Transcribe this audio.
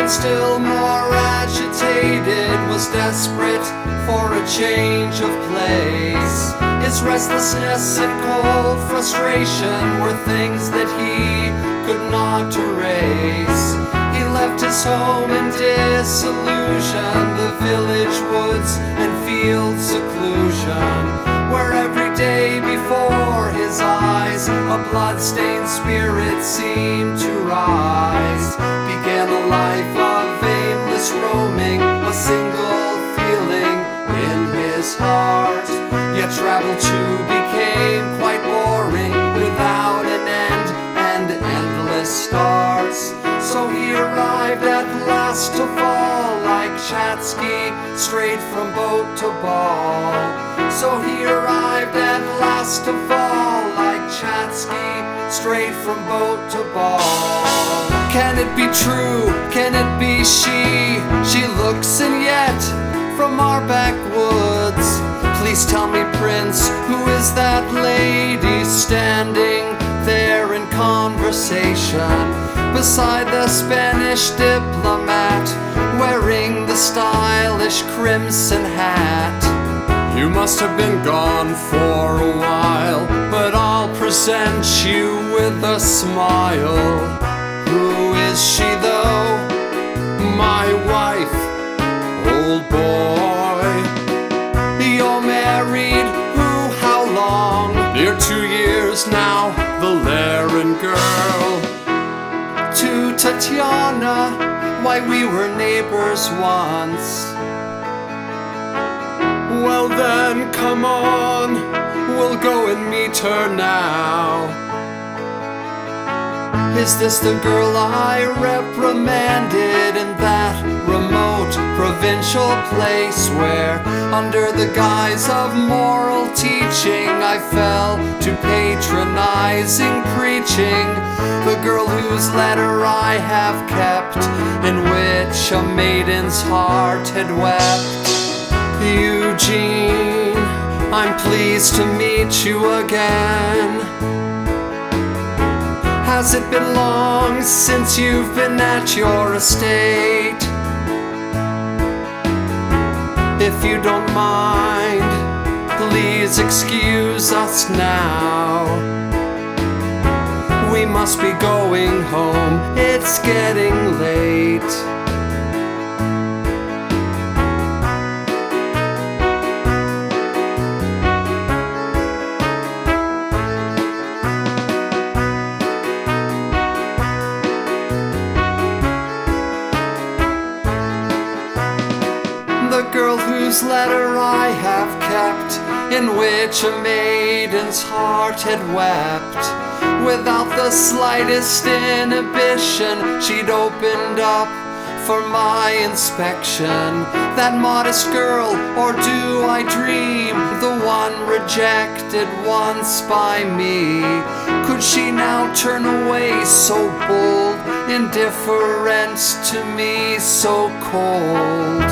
and still more agitated, was desperate for a change of place. His restlessness and cold frustration were things that he could not erase. He left his home in disillusion, the village woods and field seclusion, where every day before his eyes a blood-stained spirit seemed to rise. Began a life of aimless roaming, a single feeling in his heart. Yet travel too became quite boring, without an end and endless starts. So he arrived at last to fall like Chatsky, straight from boat to ball. So he arrived at last to fall like Chatsky, straight from boat to ball. Can it be true? Can it be she? She looks and yet from our backwoods. Please tell me, Prince, who is that lady standing there in conversation beside the Spanish diplomat, wearing the stylish crimson hat? You must have been gone for a while, but I'll present you with a smile. Who is she though? My wife, old boy. You're married, who, how long? Near 2 years now, the Laren girl. To Tatiana, why we were neighbors once. Well then, come on, we'll go and meet her now. Is this the girl I reprimanded in that remote provincial place where, under the guise of moral teaching, I fell to patronizing preaching? The girl whose letter I have kept, in which a maiden's heart had wept. Eugene, I'm pleased to meet you again. Has it been long since you've been at your estate? If you don't mind, please excuse us now. We must be going home, it's getting late. The girl whose letter I have kept, in which a maiden's heart had wept. Without the slightest inhibition, she'd opened up for my inspection. That modest girl, or do I dream, the one rejected once by me? Could she now turn away so bold, indifference to me so cold?